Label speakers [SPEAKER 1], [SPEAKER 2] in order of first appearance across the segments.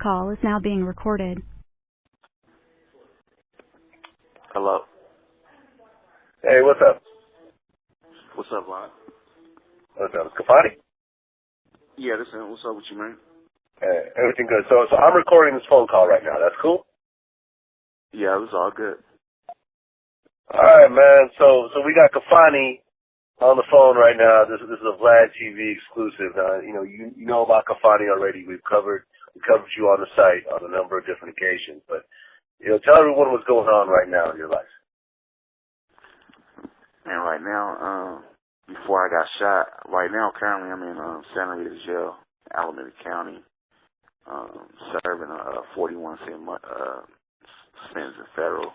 [SPEAKER 1] call is now being recorded.
[SPEAKER 2] Hello.
[SPEAKER 3] Hey, what's up?
[SPEAKER 2] What's up, Vlad?
[SPEAKER 3] What's up? It's Kafani?
[SPEAKER 2] Yeah, this is what's up with you, man?
[SPEAKER 3] Hey, everything good. So I'm recording this phone call right now. That's cool?
[SPEAKER 2] Yeah, it was all good.
[SPEAKER 3] All right, man. So we got Kafani on the phone right now. This is a VladTV exclusive. You know about Kafani already. We covered you on the site on a number of different occasions. But tell everyone what's going on right now in your life.
[SPEAKER 2] And right now, before I got shot, right now currently I'm in Santa Rita Jail, Alameda County, serving a 41 sentence in federal.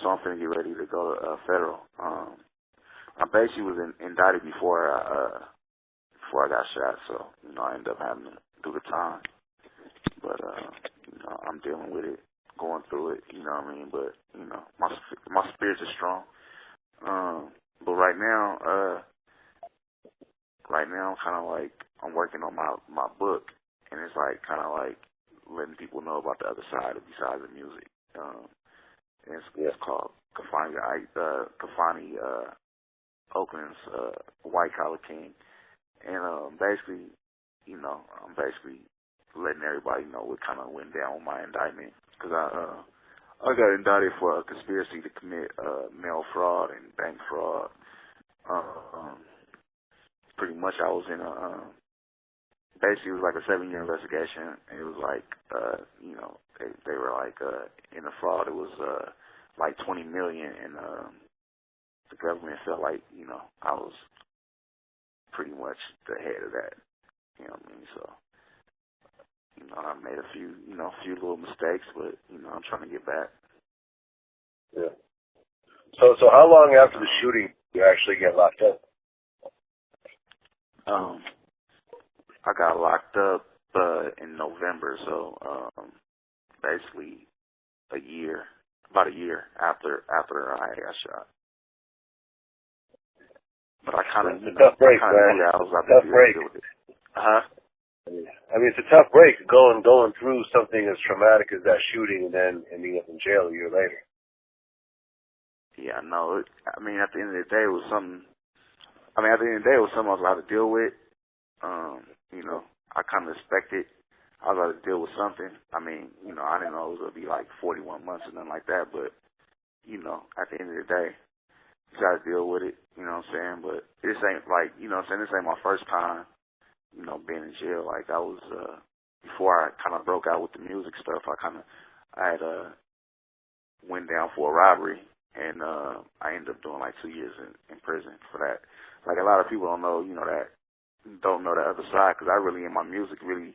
[SPEAKER 2] So I'm finna get ready to go to federal. I basically was indicted before I got shot, so I ended up having to do the time. But I'm dealing with it, going through it. You know what I mean? But my spirits are strong. But right now I'm kind of like I'm working on my book, and it's like kind of like letting people know about the other side besides the music. And it's called Kafani, Oakland's White Collar King. And basically, I'm basically letting everybody know what kind of went down with my indictment. Because I got indicted for a conspiracy to commit mail fraud and bank fraud. Pretty much I was in basically it was like a 7-year investigation. And it was like, they were like, in the fraud it was like $20 million, and the government felt like, I was pretty much the head of that. You know what I mean? So, I made a few little mistakes, but, I'm trying to get back.
[SPEAKER 3] Yeah. So how long after the shooting did you actually get locked up?
[SPEAKER 2] I got locked up in November, so basically about a year after I got shot. But I kind of,
[SPEAKER 3] it's a tough break, man. Tough break. I mean, it's a tough break going through something as traumatic as that shooting and then ending up in jail a year later.
[SPEAKER 2] Yeah, no. I mean, at the end of the day, it was something. I was allowed to deal with. I kind of expected I was allowed to deal with something. I mean, I didn't know it was going to be like 41 months or nothing like that. But, at the end of the day, you got to deal with it. You know what I'm saying? But this ain't like, this ain't my first time, being in jail. Like I was, before I kind of broke out with the music stuff, I had went down for a robbery, and I ended up doing like 2 years in prison for that. Like a lot of people don't know that other side, because I really, in my music, really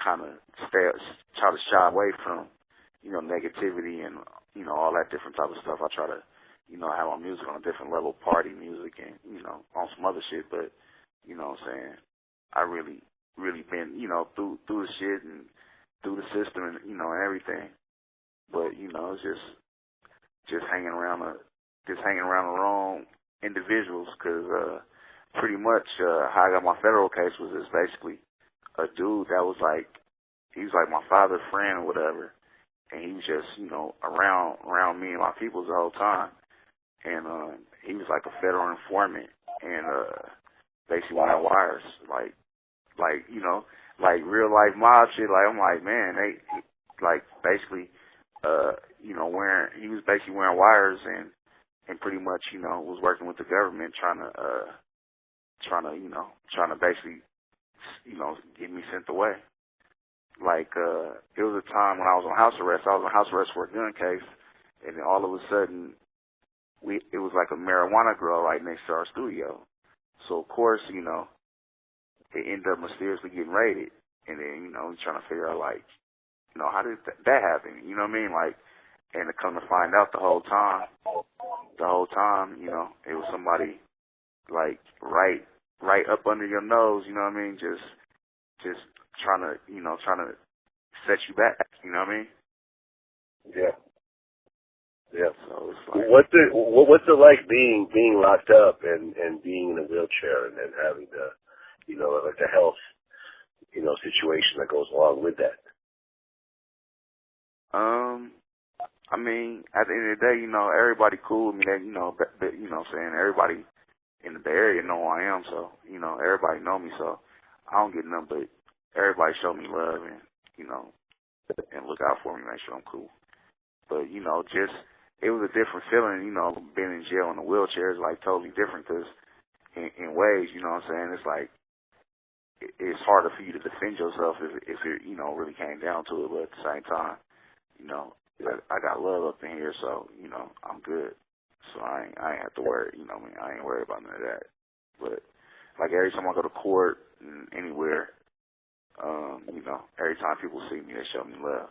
[SPEAKER 2] kind of try to shy away from, negativity and, all that different type of stuff. I try to, have my music on a different level, party music and, on some other shit. But, what I'm saying, I really, really been, through the shit and through the system and, and everything. But, it's just hanging around the wrong individuals, because pretty much how I got my federal case was just basically a dude that was like, he was like my father's friend or whatever, and he was just, around me and my people the whole time. And he was like a federal informant, and basically went on wires, like real life mob shit. Like I'm like, man, they like basically he was basically wearing wires and pretty much, was working with the government trying to basically, get me sent away. Like, it was a time when I was on house arrest. I was on house arrest for a gun case, and then all of a sudden, it was like a marijuana grow right next to our studio. So of course, it ended up mysteriously getting raided, and then, trying to figure out like, how did that happen? You know what I mean? Like, and to come to find out the whole time, it was somebody like right up under your nose, you know what I mean? Just trying to set you back, you know what I mean?
[SPEAKER 3] Yeah. Yeah.
[SPEAKER 2] So it's like,
[SPEAKER 3] what's it like being locked up and being in a wheelchair and then having the, like the health, situation that goes along with that?
[SPEAKER 2] I mean, at the end of the day, everybody cool with me. That, you know what I'm saying? Everybody in the Bay Area know who I am, so, everybody know me, so I don't get nothing but everybody show me love and, and look out for me, make sure I'm cool. But, just, it was a different feeling, being in jail in a wheelchair is like totally different because in ways, you know what I'm saying, it's like, it's harder for you to defend yourself if it, really came down to it, but at the same time, I got love up in here, so, I'm good. So I ain't have to worry, I ain't worried about none of that. But, like, every time I go to court and anywhere, every time people see me, they show me love.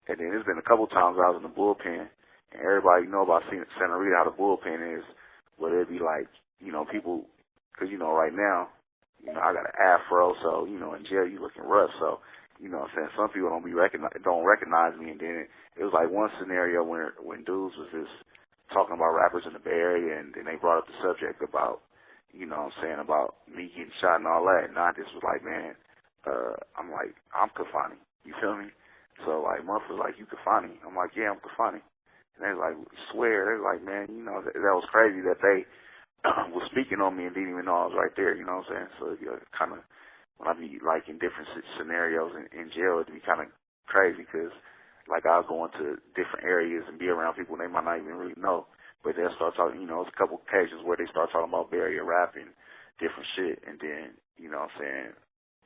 [SPEAKER 2] And then there's been a couple times I was in the bullpen, and everybody know about Santa Rita, how the bullpen is, where it'd be like, people, because, right now, I got an afro, so, in jail you looking rough, so, what I'm saying, some people don't recognize me, and then it was like one scenario when dudes was just talking about rappers in the Bay Area, and then they brought up the subject about, what I'm saying, about me getting shot and all that, and I just was like, man, I'm Kafani, you feel me? So, like, Muff was like, you Kafani? I'm like, yeah, I'm Kafani. And they was like, swear, they was like, man, that was crazy that they was speaking on me and didn't even know I was right there, you know what I'm saying? So, kind of, when I be, like, in different scenarios in jail, it'd be kind of crazy because, like, I'll go into different areas and be around people they might not even really know. But they'll start talking, it's a couple occasions where they start talking about Bay Area rap and different shit. And then, what I'm saying,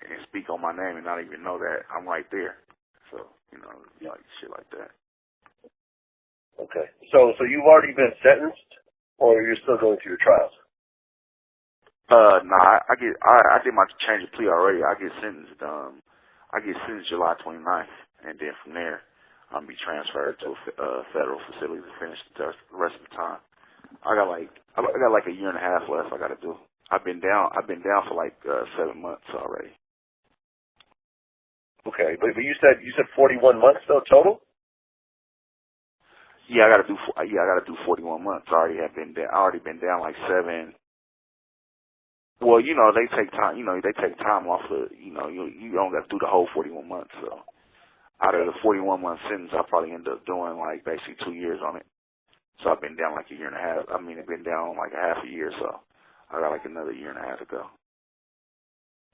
[SPEAKER 2] and speak on my name and not even know that I'm right there. So, like, shit like that.
[SPEAKER 3] Okay. So you've already been sentenced, or you're still going through your trials?
[SPEAKER 2] Nah, I did my change of plea already. I get sentenced July 29th, and then from there, I'm be transferred to a federal facility to finish the rest of the time. I got like a year and a half left. I got to do. I've been down for like 7 months already.
[SPEAKER 3] Okay, but you said 41 months though total?
[SPEAKER 2] Yeah, I got to do 41 months. I already been down like 7. Well, they take time. They take time off of. You don't got to do the whole 41 months. So out of the 41 month sentence, I probably end up doing like basically 2 years on it. So I've been down like a year and a half. I mean, I've been down like a half a year. So I got like another year and a half to go.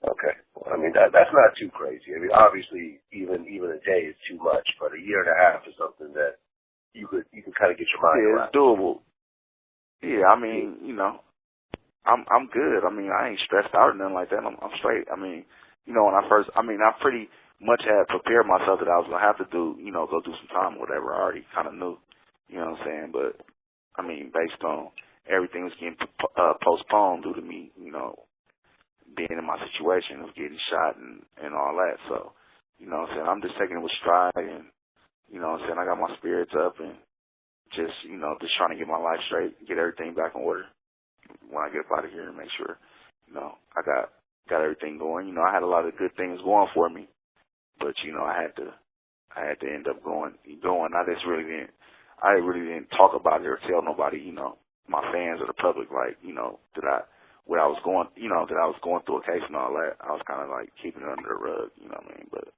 [SPEAKER 3] Okay. Well, I mean, that's not too crazy. I mean, obviously, even a day is too much, but a year and a half is something that you can kind of get your mind around.
[SPEAKER 2] Yeah, it's doable. Yeah, I mean, I'm good. I mean, I ain't stressed out or nothing like that. I'm straight. I mean, when I pretty much had prepared myself that I was gonna have to do, go do some time or whatever. I already kind of knew, you know what I'm saying. But I mean, based on everything was getting postponed due to me, being in my situation of getting shot and all that. So, what I'm saying, I'm just taking it with stride and, what I'm saying, I got my spirits up and just, just trying to get my life straight, get everything back in order when I get up out of here and make sure, I got everything going. I had a lot of good things going for me, but, I had to end up going. I really didn't talk about it or tell nobody, my fans or the public, like, that I was going through a case and all that. I was kind of like keeping it under the rug, you know what I mean? But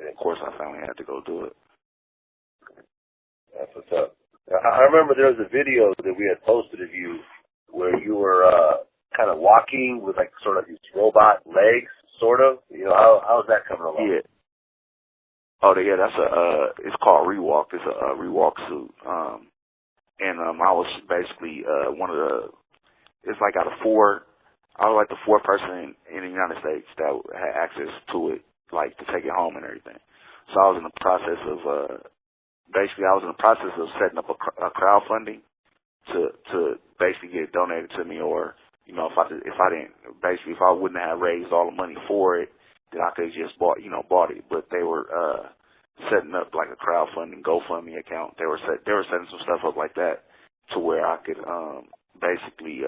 [SPEAKER 2] of course, I finally had to go do it.
[SPEAKER 3] That's what's up. I remember there was a video that we had posted of you where you were kind of walking with like sort of these robot legs, sort of. How's that coming along?
[SPEAKER 2] Yeah. Oh, yeah, it's called Rewalk. It's a Rewalk suit. And I was basically it's like I was like the fourth person in the United States that had access to it, like to take it home and everything. So I was in the process of setting up a crowdfunding to basically get it donated to me, or if I wouldn't have raised all the money for it, then I could have just bought it. But they were setting up like a crowdfunding GoFundMe account. They were setting some stuff up like that to where I could basically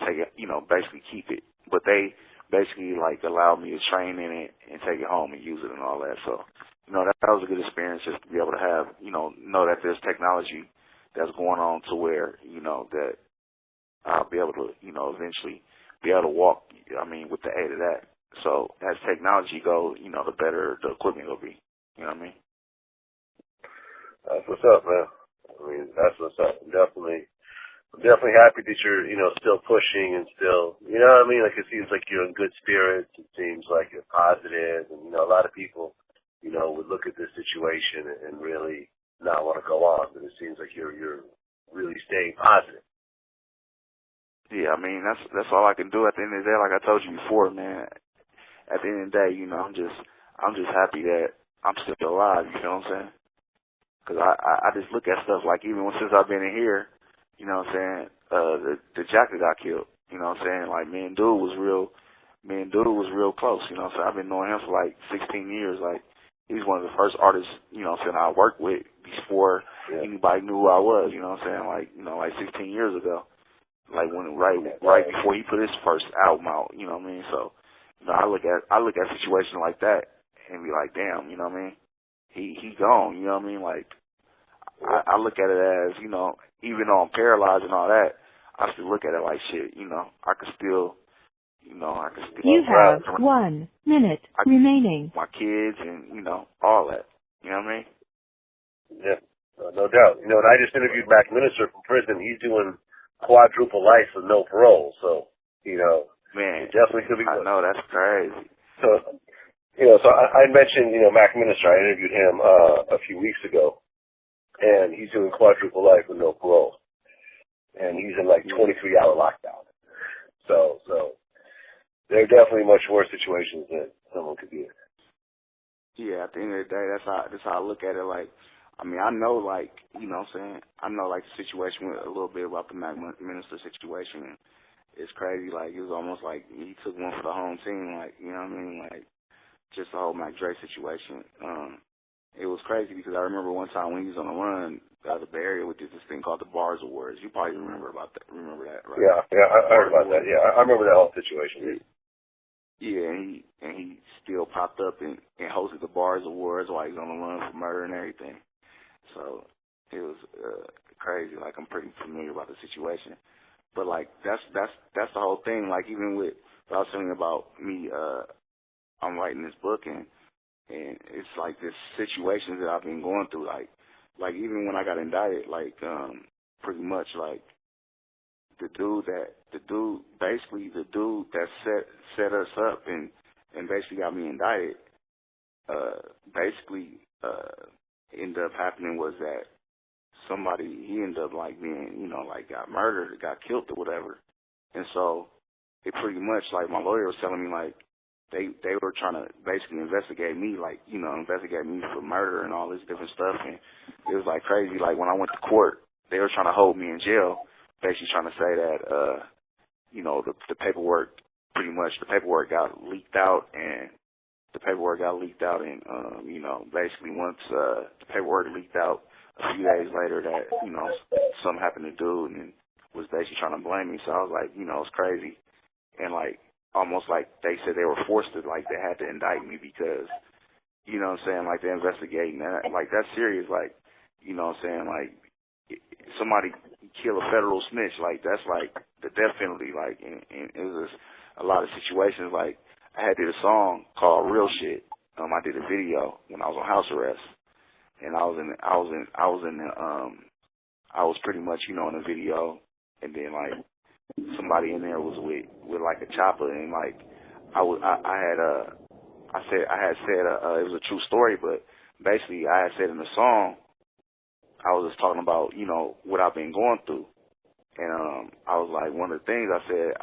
[SPEAKER 2] take it, basically keep it. But they basically like allowed me to train in it and take it home and use it and all that. So that was a good experience just to be able to have know that there's technology that's going on to where that I'll be able to eventually be able to walk. I mean, with the aid of that. So as technology goes, the better the equipment will be. You know what I mean?
[SPEAKER 3] That's what's up, man. I mean, that's what's up. I'm definitely happy that you're, still pushing and still, you know what I mean? Like, it seems like you're in good spirits. It seems like you're positive. And, a lot of people, would look at this situation and really not want to go on. But it seems like you're really staying positive.
[SPEAKER 2] Yeah, I mean, that's all I can do at the end of the day. Like I told you before, man, at the end of the day, I'm just happy that I'm still alive, you know what I'm saying? Because I just look at stuff like even since I've been in here, you know what I'm saying, the jacket got killed, you know what I'm saying? Like me and dude was real close, you know what I'm saying? I've been knowing him for like 16 years. Like he's one of the first artists, you know what I'm saying, I worked with before anybody knew who I was, you know what I'm saying? Like 16 years ago. Like when right before he put his first album out, you know what I mean? So, I look at situations like that and be like, damn, you know what I mean? He gone, you know what I mean? Like I look at it as, even though I'm paralyzed and all that, I still look at it like shit, I could still
[SPEAKER 1] You have 1 minute remaining.
[SPEAKER 2] My kids and, all that. You know what I mean?
[SPEAKER 3] Yeah, no doubt. And I just interviewed Mac Minister from prison. He's doing quadruple life with no parole. So,
[SPEAKER 2] man,
[SPEAKER 3] it definitely could be good.
[SPEAKER 2] I know, that's crazy.
[SPEAKER 3] So, so I mentioned, Mac Minister. I interviewed him a few weeks ago, and he's doing quadruple life with no parole. And he's in like 23-hour lockdown. So there are definitely much worse situations that someone could be in.
[SPEAKER 2] Yeah, at the end of the day, that's how I look at it. Like, I mean, I know, like, you know what I'm saying? I know, like, the situation with a little bit about the Mac Minister situation. It's crazy. Like, it was almost like he took one for the home team. Like, you know what I mean? Like, just the whole Mac Dre situation. It was crazy because I remember one time when he was on the run out of the Bay Area with this thing called the Bars Awards. You probably remember that, right?
[SPEAKER 3] Yeah, I heard about that. Yeah, I remember that whole situation.
[SPEAKER 2] Yeah, and he still popped up and hosted the Bars Awards while he was on the run for murder and everything. So it was crazy. Like, I'm pretty familiar about the situation, but like that's the whole thing. Like, even with what I was telling you about me, I'm writing this book and it's like this situations that I've been going through. Like even when I got indicted, like pretty much like the dude that set us up and basically got me indicted. Ended up happening was that he ended up like being, like got murdered, got killed or whatever. And so it pretty much like my lawyer was telling me like they were trying to basically investigate me, like, investigate me for murder and all this different stuff. And it was like crazy. Like when I went to court, they were trying to hold me in jail, basically trying to say that, the paperwork got leaked out and basically once the paperwork leaked out a few days later that, something happened to dude and was basically trying to blame me. So I was like, it's crazy. And like, almost like they said they were forced to, like, they had to indict me because, you know what I'm saying, like they're investigating that. Like, that's serious. Like, you know what I'm saying, like somebody kill a federal snitch, like that's like the death penalty. Like, and it was just a lot of situations. Like, I did a song called Real Shit. I did a video when I was on house arrest, and I was pretty much, in the video, and then like somebody in there was with like a chopper, and like it was a true story, but basically I had said in the song, I was just talking about, what I've been going through, and I was like, one of the things I said,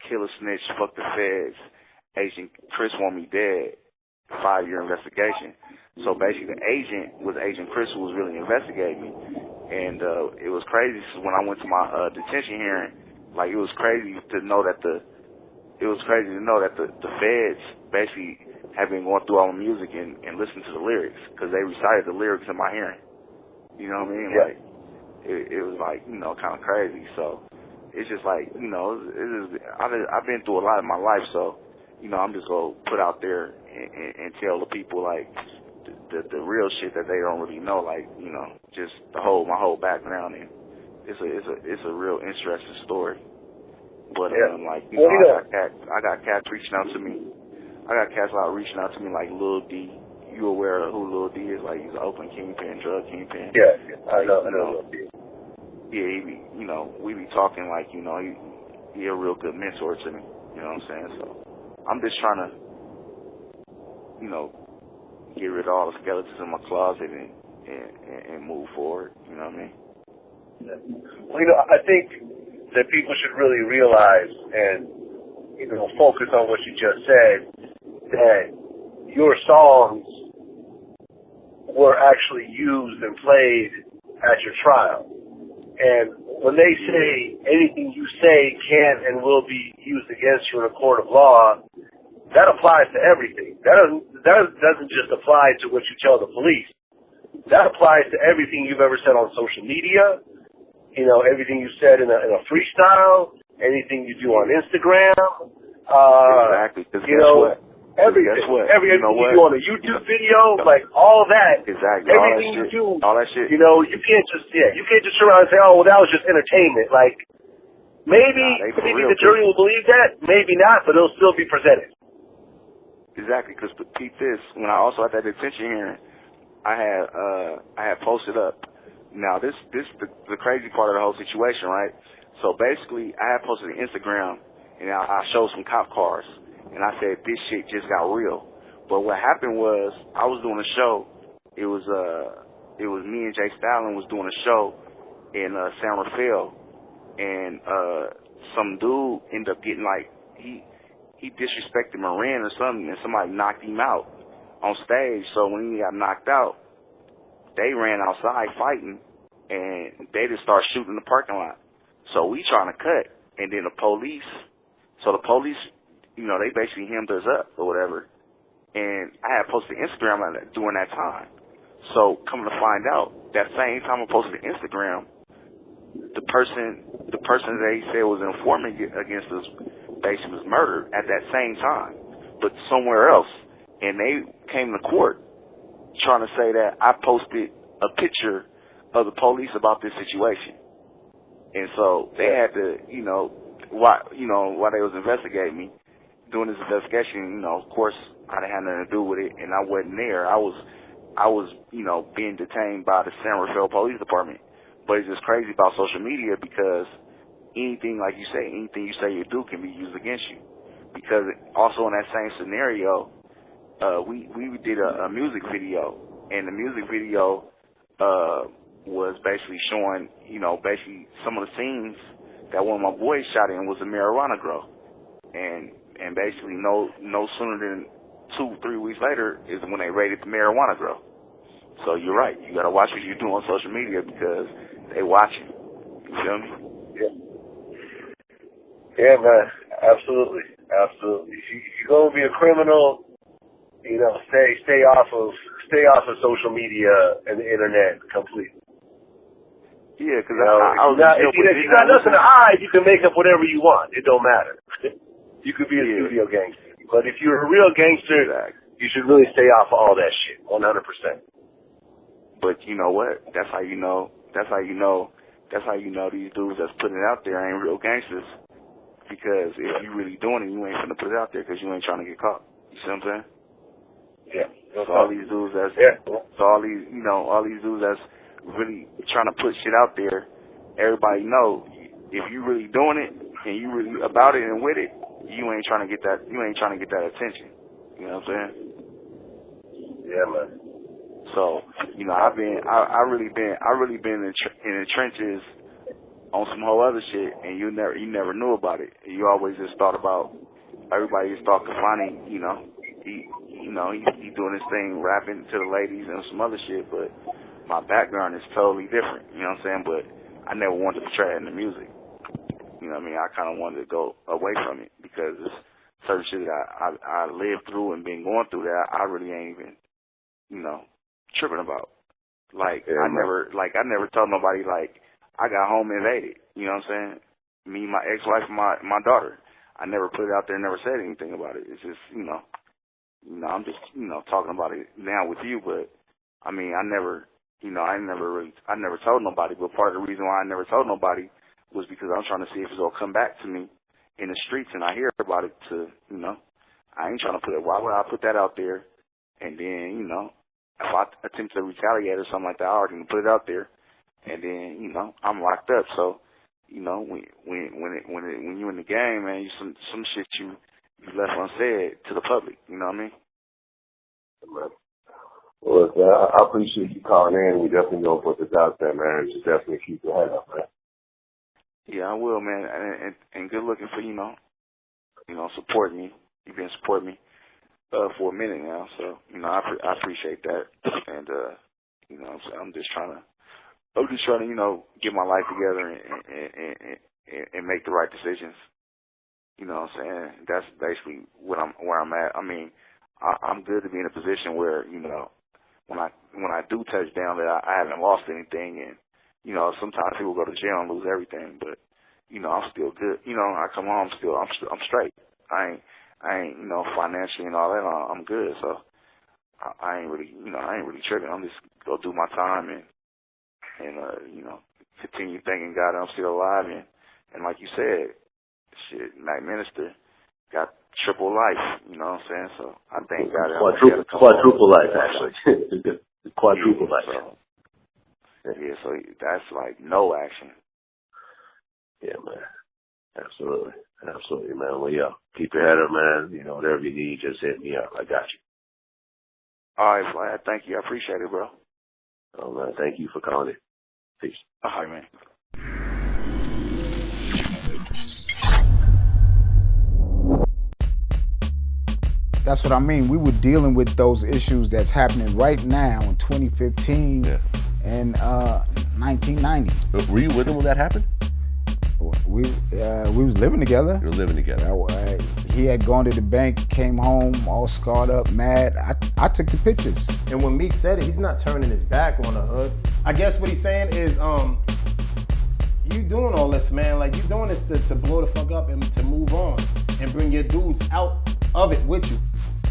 [SPEAKER 2] kill a snitch, fuck the feds, Agent Chris want me dead, 5-year investigation. So basically the agent was Agent Chris who was really investigating me. And it was crazy when I went to my detention hearing. Like, it was crazy to know that the feds basically have been going through all my music and listening to the lyrics, because they recited the lyrics in my hearing. You know what I mean?
[SPEAKER 3] Yeah.
[SPEAKER 2] Like, it was like, kind of crazy. So it's just like, I've been through a lot in my life, so, I'm just going to put out there and tell the people, like, the real shit that they don't really know, like, just my whole background, and it's a real interesting story. But like, I got cats reaching out to me. I got cats reaching out to me like Lil D, you aware of who Lil D is? Like, he's an Oakland kingpin, drug kingpin.
[SPEAKER 3] Yeah, I know Lil D.
[SPEAKER 2] Yeah, he be, we be talking like, he a real good mentor to me. You know what I'm saying? So I'm just trying to, get rid of all the skeletons in my closet and move forward. You know what I mean?
[SPEAKER 3] Yeah. Well, I think that people should really realize and, focus on what you just said, that your songs were actually used and played at your trial. And when they say anything you say can and will be used against you in a court of law, that applies to everything. That doesn't just apply to what you tell the police. That applies to everything you've ever said on social media, everything you said in a freestyle, anything you do on Instagram.
[SPEAKER 2] Exactly.
[SPEAKER 3] Everything. Everything you do on a YouTube video, like all that.
[SPEAKER 2] Exactly.
[SPEAKER 3] Everything you do.
[SPEAKER 2] All that shit.
[SPEAKER 3] You can't just turn around and say, oh, well, that was just entertainment. Like, maybe the jury will believe that, maybe not, but it'll still be presented.
[SPEAKER 2] Exactly, because peep this, when I also had that detention hearing, I had posted up. Now this the crazy part of the whole situation, right? So basically, I had posted on Instagram, and I showed some cop cars, and I said this shit just got real. But what happened was I was doing a show. It was me and Jay Stalin was doing a show in San Rafael, and some dude ended up getting he disrespected Marin or something, and somebody knocked him out on stage. So when he got knocked out, they ran outside fighting, and they just started shooting in the parking lot. So we trying to cut, and then the police, they basically hemmed us up or whatever. And I had posted Instagram during that time. So coming to find out, that same time I posted Instagram, the person they said was informing against us basically was murdered at that same time, but somewhere else. And they came to court trying to say that I posted a picture of the police about this situation. And so they had to, while they was investigating me, doing this investigation, of course I didn't have nothing to do with it, and I wasn't there. I was being detained by the San Rafael Police Department. But it's just crazy about social media because anything, like you say, anything you say you do can be used against you. Because also in that same scenario, we did a music video, and the music video was basically showing, basically some of the scenes that one of my boys shot in was a marijuana grow. And basically no sooner than 2-3 weeks later is when they raided the marijuana grow. So you're right. You got to watch what you do on social media because they watching. You feel me?
[SPEAKER 3] Yeah. Yeah, man. Absolutely. If you're gonna be a criminal, stay off of social media and the internet completely.
[SPEAKER 2] Yeah, because
[SPEAKER 3] if you got nothing to hide, you can make up whatever you want. It don't matter. You could be a studio gangster, but if you're a real gangster, you should really stay off of all that shit. 100%.
[SPEAKER 2] But you know what? That's how you know these dudes that's putting it out there ain't real gangsters. Because if you really doing it, you ain't finna put it out there because you ain't trying to get caught. You see what I'm saying?
[SPEAKER 3] Yeah.
[SPEAKER 2] So all these dudes that's really trying to put shit out there, everybody know if you really doing it and you really about it and with it, you ain't trying to get that attention. You know what I'm saying?
[SPEAKER 3] Yeah, man.
[SPEAKER 2] So, I really been in the trenches on some whole other shit, and you never knew about it. You always just thought about, everybody just thought Kafani, he doing his thing, rapping to the ladies and some other shit, but my background is totally different, you know what I'm saying? But I never wanted to portray it in the music. You know what I mean? I kind of wanted to go away from it because it's certain shit that I lived through and been going through that I really ain't even, tripping about. I never told nobody, I got home invaded. You know what I'm saying? Me, my ex-wife, and my daughter. I never put it out there, never said anything about it. It's just, I'm just, talking about it now with you, but I mean, I never told nobody, but part of the reason why I never told nobody was because I'm trying to see if it's going to come back to me in the streets and I hear about it I ain't trying to put it, why would I put that out there And then, you know, if I attempt to retaliate or something like that, I already put it out there. And then, you know, I'm locked up. So, you know, when you in the game, man, some shit you left unsaid to the public. You know what I mean?
[SPEAKER 3] Well, I appreciate you calling in. We definitely gonna put this out there, man. Just definitely keep your head up, man.
[SPEAKER 2] Yeah, I will, man. And good looking for you know, supporting me. You've been supporting me for a minute now, so you know, I appreciate that. And you know, I'm just trying to, you know, get my life together and make the right decisions. You know what I'm saying? That's basically where I'm at. I mean, I'm good to be in a position where, you know, when I do touch down, that I haven't lost anything. And you know, sometimes people go to jail and lose everything, but you know, I'm still good. You know, I come home I'm straight. I ain't you know, financially and all that. I'm good. So I ain't really tripping. I'm just go do my time and you know, continue thanking God that I'm still alive. And like you said, shit, Night Minister got triple life, you know what I'm saying? So I thank God.
[SPEAKER 3] Quadruple life, actually. Quadruple life.
[SPEAKER 2] So, yeah, so that's like no action.
[SPEAKER 3] Yeah, man. Absolutely. Absolutely, man. Well, yeah, keep your head up, man. You know, whatever you need, just hit me up. I got you.
[SPEAKER 2] All right, Vlad. Thank you. I appreciate it, bro.
[SPEAKER 3] Oh, man. Thank you for calling in. Peace.
[SPEAKER 2] All right, man.
[SPEAKER 4] That's what I mean. We were dealing with those issues that's happening right now in 2015 and 1990.
[SPEAKER 5] Were you with him when that happened?
[SPEAKER 4] We was living together.
[SPEAKER 5] You were living together.
[SPEAKER 4] He had gone to the bank, came home all scarred up, mad. I took the pictures.
[SPEAKER 6] And when Meek said it, he's not turning his back on the hood. I guess what he's saying is, you doing all this, man. Like, you doing this to blow the fuck up and to move on and bring your dudes out of it with you.